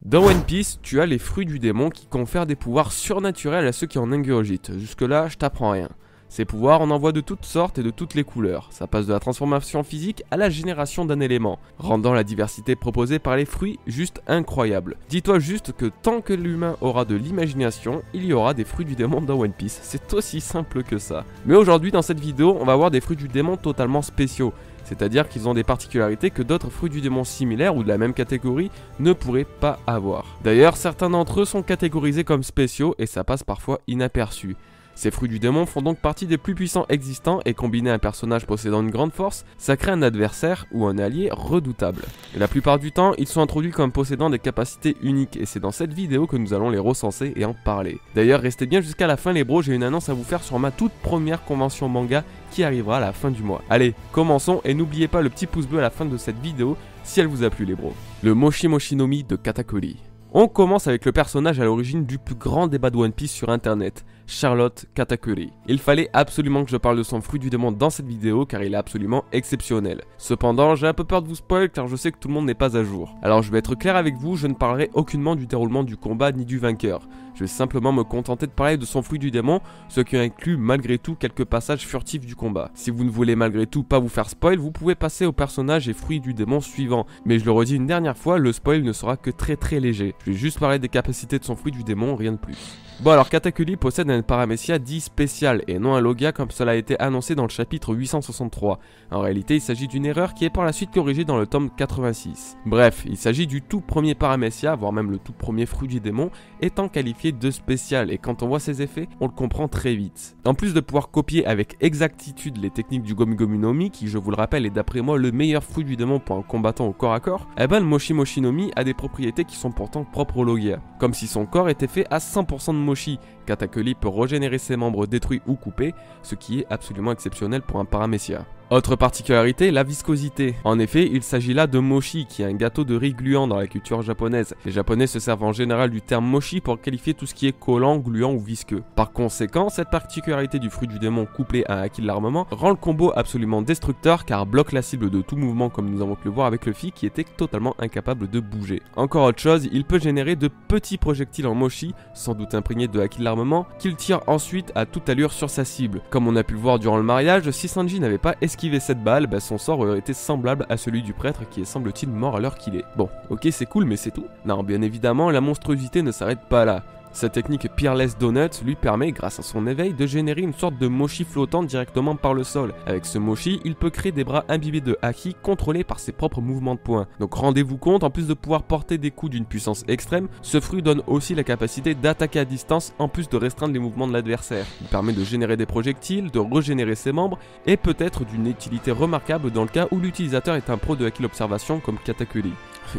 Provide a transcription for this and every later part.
Dans One Piece, tu as les fruits du démon qui confèrent des pouvoirs surnaturels à ceux qui en ingurgitent. Jusque là, je t'apprends rien. Ces pouvoirs, on en voit de toutes sortes et de toutes les couleurs. Ça passe de la transformation physique à la génération d'un élément, rendant la diversité proposée par les fruits juste incroyable. Dis-toi juste que tant que l'humain aura de l'imagination, il y aura des fruits du démon dans One Piece. C'est aussi simple que ça. Mais aujourd'hui, dans cette vidéo, on va voir des fruits du démon totalement spéciaux. C'est-à-dire qu'ils ont des particularités que d'autres fruits du démon similaires ou de la même catégorie ne pourraient pas avoir. D'ailleurs, certains d'entre eux sont catégorisés comme spéciaux et ça passe parfois inaperçu. Ces fruits du démon font donc partie des plus puissants existants et combinés à un personnage possédant une grande force, ça crée un adversaire ou un allié redoutable. Et la plupart du temps, ils sont introduits comme possédant des capacités uniques et c'est dans cette vidéo que nous allons les recenser et en parler. D'ailleurs, restez bien jusqu'à la fin les bros, j'ai une annonce à vous faire sur ma toute première convention manga qui arrivera à la fin du mois. Allez, commençons et n'oubliez pas le petit pouce bleu à la fin de cette vidéo si elle vous a plu les bros. Le Moshi Moshi no Mi de Katakuri. On commence avec le personnage à l'origine du plus grand débat de One Piece sur internet, Charlotte Katakuri. Il fallait absolument que je parle de son fruit du démon dans cette vidéo car il est absolument exceptionnel. Cependant, j'ai un peu peur de vous spoil car je sais que tout le monde n'est pas à jour. Alors je vais être clair avec vous, je ne parlerai aucunement du déroulement du combat ni du vainqueur. Je vais simplement me contenter de parler de son fruit du démon, ce qui inclut malgré tout quelques passages furtifs du combat. Si vous ne voulez malgré tout pas vous faire spoil, vous pouvez passer au personnage et fruit du démon suivant. Mais je le redis une dernière fois, le spoil ne sera que très léger. Je vais juste parler des capacités de son fruit du démon, rien de plus. Bon alors Katakuri possède un paramécia dit spécial et non un Logia comme cela a été annoncé dans le chapitre 863. En réalité il s'agit d'une erreur qui est par la suite corrigée dans le tome 86. Bref, il s'agit du tout premier paramécia, voire même le tout premier fruit du démon, étant qualifié de spécial et quand on voit ses effets, on le comprend très vite. En plus de pouvoir copier avec exactitude les techniques du Gomu Gomu no Mi, qui je vous le rappelle est d'après moi le meilleur fruit du démon pour un combattant au corps à corps, eh ben le Moshi Moshi no Mi a des propriétés qui sont pourtant propres au Logia. Comme si son corps était fait à 100% de Moshi. Katakuri peut régénérer ses membres détruits ou coupés, ce qui est absolument exceptionnel pour un paramécia. Autre particularité, la viscosité. En effet, il s'agit là de mochi, qui est un gâteau de riz gluant dans la culture japonaise. Les japonais se servent en général du terme mochi pour qualifier tout ce qui est collant, gluant ou visqueux. Par conséquent, cette particularité du fruit du démon couplée à un acquis de l'armement rend le combo absolument destructeur car bloque la cible de tout mouvement comme nous avons pu le voir avec Luffy qui était totalement incapable de bouger. Encore autre chose, il peut générer de petits projectiles en mochi, sans doute imprégnés de acquis de l'armement, qu'il tire ensuite à toute allure sur sa cible. Comme on a pu le voir durant le mariage, si Sanji n'avait pas esquivé cette balle, son sort aurait été semblable à celui du prêtre qui est semble-t-il mort à l'heure qu'il est. Bon, ok c'est cool mais c'est tout. Non, bien évidemment, la monstruosité ne s'arrête pas là. Sa technique Peerless Donut lui permet, grâce à son éveil, de générer une sorte de mochi flottant directement par le sol. Avec ce mochi, il peut créer des bras imbibés de haki contrôlés par ses propres mouvements de poing. Donc rendez-vous compte, en plus de pouvoir porter des coups d'une puissance extrême, ce fruit donne aussi la capacité d'attaquer à distance en plus de restreindre les mouvements de l'adversaire. Il permet de générer des projectiles, de régénérer ses membres et peut être d'une utilité remarquable dans le cas où l'utilisateur est un pro de haki l'observation comme Katakuri.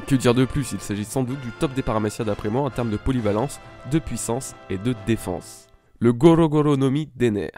Que dire de plus, il s'agit sans doute du top des paramécias d'après moi en termes de polyvalence, de puissance et de défense. Le Goro Goro no Mi d'Ener.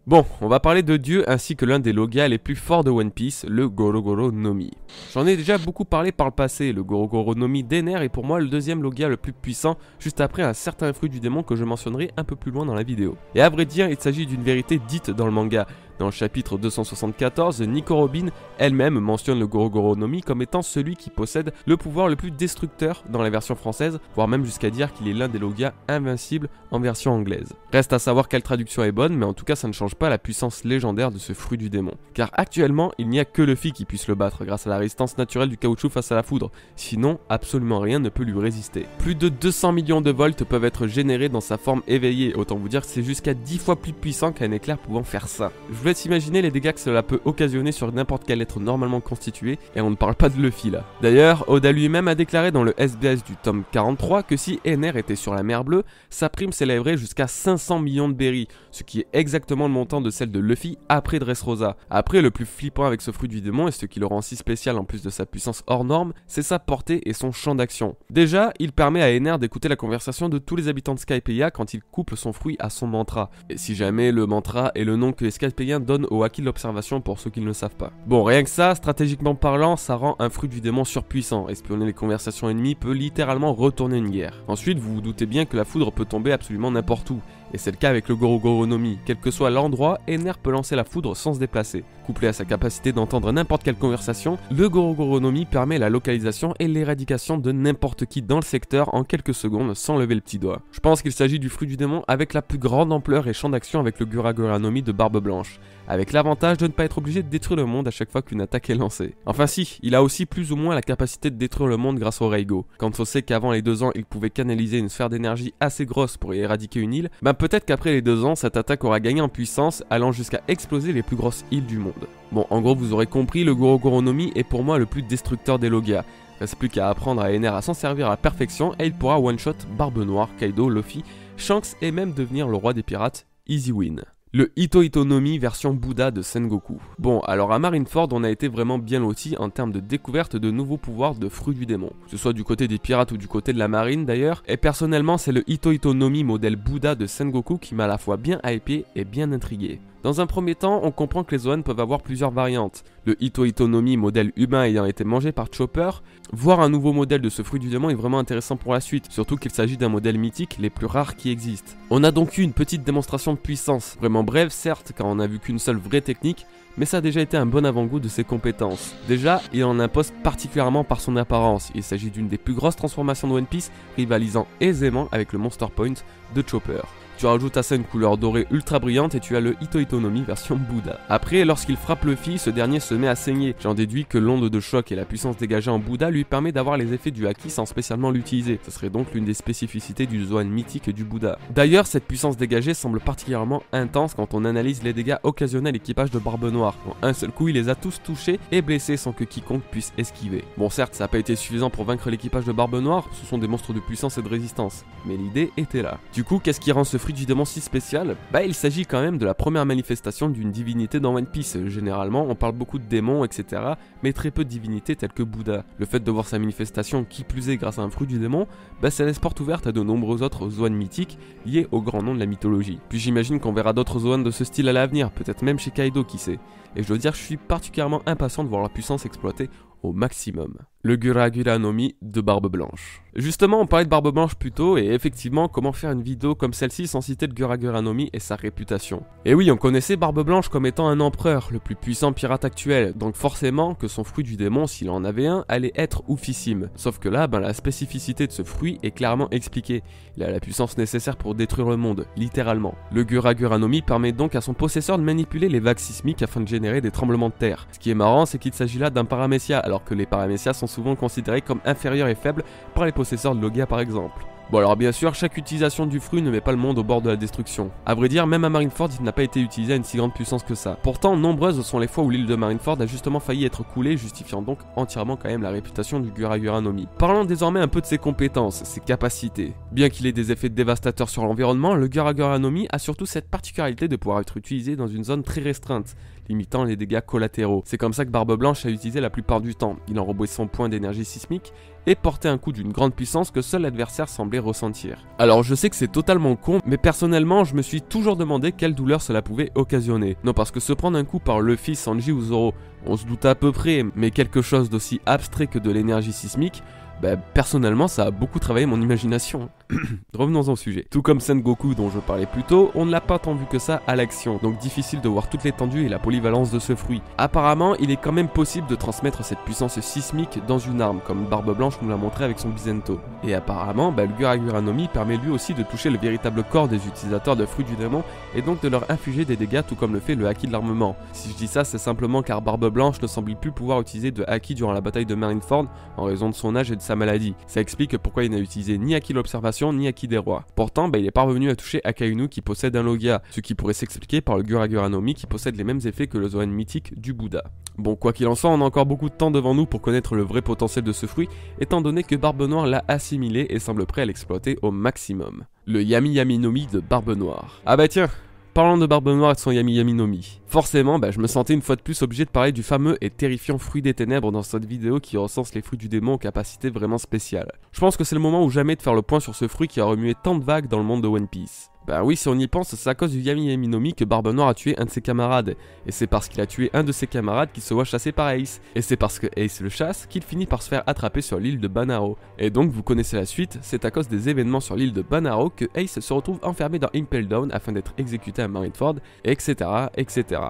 Bon, on va parler de Dieu ainsi que l'un des Logias les plus forts de One Piece, le Goro Goro no Mi. J'en ai déjà beaucoup parlé par le passé, le Goro Goro no Mi d'Ener est pour moi le deuxième Logia le plus puissant, juste après un certain fruit du démon que je mentionnerai un peu plus loin dans la vidéo. Et à vrai dire, il s'agit d'une vérité dite dans le manga. Dans le chapitre 274, Nico Robin elle-même mentionne le Goro Goro no Mi comme étant celui qui possède le pouvoir le plus destructeur dans la version française, voire même jusqu'à dire qu'il est l'un des Logias invincibles en version anglaise. Reste à savoir quelle traduction est bonne, mais en tout cas ça ne change pas la puissance légendaire de ce fruit du démon. Car actuellement, il n'y a que Luffy qui puisse le battre grâce à la résistance naturelle du caoutchouc face à la foudre, sinon absolument rien ne peut lui résister. Plus de 200 millions de volts peuvent être générés dans sa forme éveillée, autant vous dire que c'est jusqu'à 10 fois plus puissant qu'un éclair pouvant faire ça. Je vous laisse imaginer les dégâts que cela peut occasionner sur n'importe quel être normalement constitué, et on ne parle pas de Luffy là. D'ailleurs, Oda lui-même a déclaré dans le SBS du tome 43 que si Ener était sur la mer bleue, sa prime s'élèverait jusqu'à 500 millions de berries, ce qui est exactement le montant de celle de Luffy après Dressrosa. Après, le plus flippant avec ce fruit du démon, et ce qui le rend si spécial en plus de sa puissance hors norme, c'est sa portée et son champ d'action. Déjà, il permet à Ener d'écouter la conversation de tous les habitants de Skypiea quand il couple son fruit à son mantra. Et si jamais le mantra est le nom que les Skypieiens donnent au haki de l'observation pour ceux qui ne le savent pas. Bon, rien que ça, stratégiquement parlant, ça rend un fruit du démon surpuissant. Espionner les conversations ennemies peut littéralement retourner une guerre. Ensuite, vous vous doutez bien que la foudre peut tomber absolument n'importe où. Et c'est le cas avec le Gorogoro no Mi. Quel que soit l'endroit, Ener peut lancer la foudre sans se déplacer. Couplé à sa capacité d'entendre n'importe quelle conversation, le Gorogoro no Mi permet la localisation et l'éradication de n'importe qui dans le secteur en quelques secondes sans lever le petit doigt. Je pense qu'il s'agit du fruit du démon avec la plus grande ampleur et champ d'action avec le Guragura no Mi de Barbe Blanche, avec l'avantage de ne pas être obligé de détruire le monde à chaque fois qu'une attaque est lancée. Enfin si, il a aussi plus ou moins la capacité de détruire le monde grâce au Reigo. Quand on sait qu'avant les 2 ans, il pouvait canaliser une sphère d'énergie assez grosse pour y éradiquer une île, peut-être qu'après les 2 ans, cette attaque aura gagné en puissance, allant jusqu'à exploser les plus grosses îles du monde. Bon, en gros, vous aurez compris, le Gorogoro no Mi est pour moi le plus destructeur des Logia. Reste plus qu'à apprendre à Ener à s'en servir à la perfection et il pourra one-shot Barbe Noire, Kaido, Luffy, Shanks et même devenir le roi des pirates, Easy Win. Le Ito Ito no Mi version Bouddha de Sengoku. Bon, alors à Marineford, on a été vraiment bien lotis en termes de découverte de nouveaux pouvoirs de fruits du démon. Que ce soit du côté des pirates ou du côté de la marine d'ailleurs. Et personnellement, c'est le Ito Ito no Mi modèle Bouddha de Sengoku qui m'a à la fois bien hypé et bien intrigué. Dans un premier temps, on comprend que les Zoan peuvent avoir plusieurs variantes. Le Ito Ito no Mi modèle humain ayant été mangé par Chopper, voir un nouveau modèle de ce fruit du démon est vraiment intéressant pour la suite, surtout qu'il s'agit d'un modèle mythique les plus rares qui existent. On a donc eu une petite démonstration de puissance, vraiment brève certes car on n'a vu qu'une seule vraie technique, mais ça a déjà été un bon avant-goût de ses compétences. Déjà, il en impose particulièrement par son apparence, il s'agit d'une des plus grosses transformations de One Piece, rivalisant aisément avec le Monster Point de Chopper. Tu rajoutes à ça une couleur dorée ultra brillante et tu as le Ito Ito no Mi version Bouddha. Après, lorsqu'il frappe Luffy, ce dernier se met à saigner. J'en déduis que l'onde de choc et la puissance dégagée en Bouddha lui permet d'avoir les effets du Haki sans spécialement l'utiliser. Ce serait donc l'une des spécificités du Zoan mythique du Bouddha. D'ailleurs, cette puissance dégagée semble particulièrement intense quand on analyse les dégâts occasionnés à l'équipage de Barbe Noire. En un seul coup, il les a tous touchés et blessés sans que quiconque puisse esquiver. Bon, certes, ça n'a pas été suffisant pour vaincre l'équipage de Barbe Noire, ce sont des monstres de puissance et de résistance. Mais l'idée était là. Du coup, qu'est-ce qui rend ce fruit du démon si spécial? Il s'agit quand même de la première manifestation d'une divinité dans One Piece. Généralement, on parle beaucoup de démons, etc., mais très peu de divinités telles que Bouddha. Le fait de voir sa manifestation, qui plus est grâce à un fruit du démon, ça laisse porte ouverte à de nombreux autres Zoan mythiques liés au grand nom de la mythologie. Puis j'imagine qu'on verra d'autres Zoan de ce style à l'avenir, peut-être même chez Kaido, qui sait. Et je dois dire que je suis particulièrement impatient de voir leur puissance exploitée au maximum. Le Guragura no Mi de Barbe Blanche. Justement, on parlait de Barbe Blanche plus tôt, et effectivement, comment faire une vidéo comme celle-ci sans citer le Guragura no Mi et sa réputation. Et oui, on connaissait Barbe Blanche comme étant un empereur, le plus puissant pirate actuel, donc forcément que son fruit du démon, s'il en avait un, allait être oufissime. Sauf que là, la spécificité de ce fruit est clairement expliquée. Il a la puissance nécessaire pour détruire le monde, littéralement. Le Guragura no Mi permet donc à son possesseur de manipuler les vagues sismiques afin de générer des tremblements de terre. Ce qui est marrant, c'est qu'il s'agit là d'un paramécia, alors que les paramécias sont souvent considérés comme inférieurs et faibles par les possesseurs de Logia par exemple. Bon alors bien sûr, chaque utilisation du fruit ne met pas le monde au bord de la destruction. A vrai dire, même à Marineford, il n'a pas été utilisé à une si grande puissance que ça. Pourtant, nombreuses sont les fois où l'île de Marineford a justement failli être coulée, justifiant donc entièrement quand même la réputation du Guragura no Mi. Parlons désormais un peu de ses compétences, ses capacités. Bien qu'il ait des effets dévastateurs sur l'environnement, le Guragura no Mi a surtout cette particularité de pouvoir être utilisé dans une zone très restreinte, limitant les dégâts collatéraux. C'est comme ça que Barbe Blanche a utilisé la plupart du temps. Il enrobait son point d'énergie sismique et portait un coup d'une grande puissance que seul l'adversaire semblait ressentir. Alors je sais que c'est totalement con, mais personnellement je me suis toujours demandé quelle douleur cela pouvait occasionner. Non, parce que se prendre un coup par Luffy, Sanji ou Zoro, on se doute à peu près, mais quelque chose d'aussi abstrait que de l'énergie sismique, personnellement ça a beaucoup travaillé mon imagination. Revenons au sujet. Tout comme Sengoku dont je parlais plus tôt, on ne l'a pas tant vu que ça à l'action, donc difficile de voir toute l'étendue et la polyvalence de ce fruit. Apparemment, il est quand même possible de transmettre cette puissance sismique dans une arme, comme Barbe Blanche nous l'a montré avec son Bizento. Et apparemment, le Guragura no Mi permet lui aussi de toucher le véritable corps des utilisateurs de fruits du démon, et donc de leur infliger des dégâts tout comme le fait le Haki de l'armement. Si je dis ça, c'est simplement car Barbe Blanche ne semble plus pouvoir utiliser de Haki durant la bataille de Marineford, en raison de son âge et de sa maladie. Ça explique pourquoi il n'a utilisé ni Haki de l'observation, ni Haki des rois. Pourtant, il est parvenu à toucher Akainu qui possède un Logia, ce qui pourrait s'expliquer par le Guragura no Mi qui possède les mêmes effets que le Zoan mythique du Bouddha. Bon, quoi qu'il en soit, on a encore beaucoup de temps devant nous pour connaître le vrai potentiel de ce fruit, étant donné que Barbe Noire l'a assimilé et semble prêt à l'exploiter au maximum. Le Yami Yami no Mi de Barbe Noire. Ah tiens, parlons de Barbe Noire et de son Yami Yami no Mi. Forcément, je me sentais une fois de plus obligé de parler du fameux et terrifiant fruit des ténèbres dans cette vidéo qui recense les fruits du démon aux capacités vraiment spéciales. Je pense que c'est le moment ou jamais de faire le point sur ce fruit qui a remué tant de vagues dans le monde de One Piece. Bah oui, si on y pense, c'est à cause du Yami Yami no Mi que Barbe Noire a tué un de ses camarades. Et c'est parce qu'il a tué un de ses camarades qu'il se voit chassé par Ace. Et c'est parce que Ace le chasse qu'il finit par se faire attraper sur l'île de Banaro. Et donc vous connaissez la suite, c'est à cause des événements sur l'île de Banaro que Ace se retrouve enfermé dans Impel Down afin d'être exécuté à Marineford, etc. etc.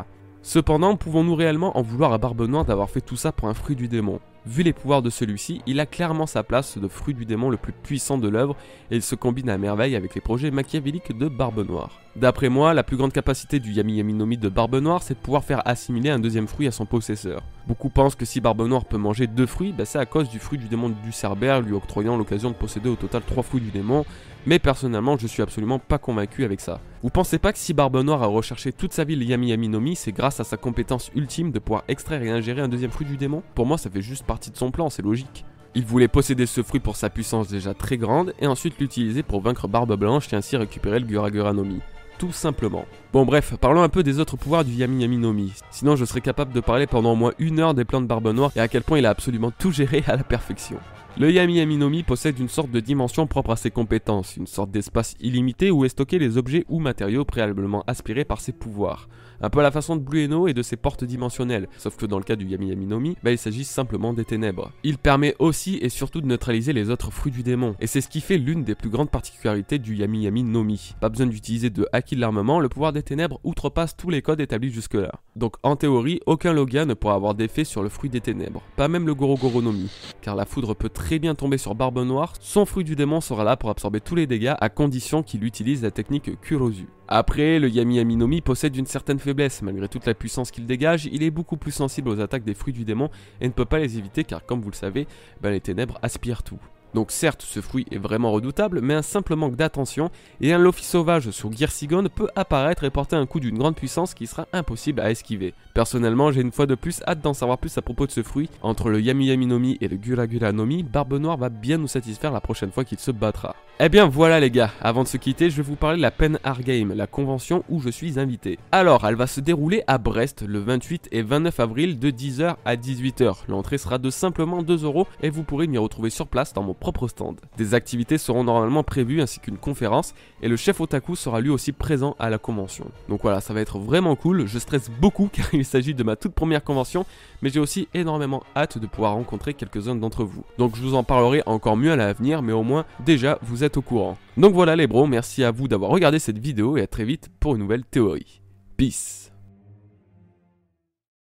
Cependant, pouvons-nous réellement en vouloir à Barbe Noire d'avoir fait tout ça pour un fruit du démon? Vu les pouvoirs de celui-ci, il a clairement sa place de fruit du démon le plus puissant de l'œuvre et il se combine à merveille avec les projets machiavéliques de Barbe Noire. D'après moi, la plus grande capacité du Yami Yami no Mi de Barbe Noire, c'est de pouvoir faire assimiler un deuxième fruit à son possesseur. Beaucoup pensent que si Barbe Noire peut manger 2 fruits, c'est à cause du fruit du démon du Cerbère lui octroyant l'occasion de posséder au total 3 fruits du démon, mais personnellement je suis absolument pas convaincu avec ça. Vous pensez pas que si Barbe Noire a recherché toute sa vie le Yami Yami no Mi, c'est grâce à sa compétence ultime de pouvoir extraire et ingérer un deuxième fruit du démon? Pour moi ça fait juste partie de son plan, c'est logique. Il voulait posséder ce fruit pour sa puissance déjà très grande et ensuite l'utiliser pour vaincre Barbe Blanche et ainsi récupérer le Gura no Mi. Tout simplement. Bon bref, parlons un peu des autres pouvoirs du Yami Yami no Mi. Sinon je serais capable de parler pendant au moins 1 heure des plans de Barbe Noire et à quel point il a absolument tout géré à la perfection. Le Yami Yami no Mi possède une sorte de dimension propre à ses compétences, une sorte d'espace illimité où est stocké les objets ou matériaux préalablement aspirés par ses pouvoirs. Un peu à la façon de Blueno et de ses portes dimensionnelles, sauf que dans le cas du Yami Yami no Mi, il s'agit simplement des ténèbres. Il permet aussi et surtout de neutraliser les autres fruits du démon, et c'est ce qui fait l'une des plus grandes particularités du Yami Yami no Mi. Pas besoin d'utiliser de haki de l'armement, le pouvoir des ténèbres outrepasse tous les codes établis jusque-là. Donc en théorie, aucun Logia ne pourra avoir d'effet sur le fruit des ténèbres, pas même le Goro no Mi, car la foudre peut très bien tomber sur Barbe Noire, son fruit du démon sera là pour absorber tous les dégâts à condition qu'il utilise la technique Kurozu. Après, le Yami Yami no Mi possède une certaine faiblesse, malgré toute la puissance qu'il dégage, il est beaucoup plus sensible aux attaques des fruits du démon et ne peut pas les éviter car comme vous le savez, les ténèbres aspirent tout. Donc certes, ce fruit est vraiment redoutable, mais un simple manque d'attention et un Luffy sauvage sur Gear peut apparaître et porter un coup d'une grande puissance qui sera impossible à esquiver. Personnellement, j'ai une fois de plus hâte d'en savoir plus à propos de ce fruit. Entre le Yami Yami no Mi et le Gura no Mi, Barbe Noire va bien nous satisfaire la prochaine fois qu'il se battra. Eh bien voilà les gars, avant de se quitter, je vais vous parler de la Pen Art Game, la convention où je suis invité. Alors, elle va se dérouler à Brest le 28 et 29 avril de 10h à 18h. L'entrée sera de simplement 2 € et vous pourrez m'y retrouver sur place dans mon propre stand. Des activités seront normalement prévues ainsi qu'une conférence et le chef Otaku sera lui aussi présent à la convention. Donc voilà, ça va être vraiment cool, je stresse beaucoup car il s'agit de ma toute première convention, mais j'ai aussi énormément hâte de pouvoir rencontrer quelques-uns d'entre vous. Donc je vous en parlerai encore mieux à l'avenir, mais au moins déjà vous êtes au courant. Donc voilà les bros, merci à vous d'avoir regardé cette vidéo et à très vite pour une nouvelle théorie. Peace.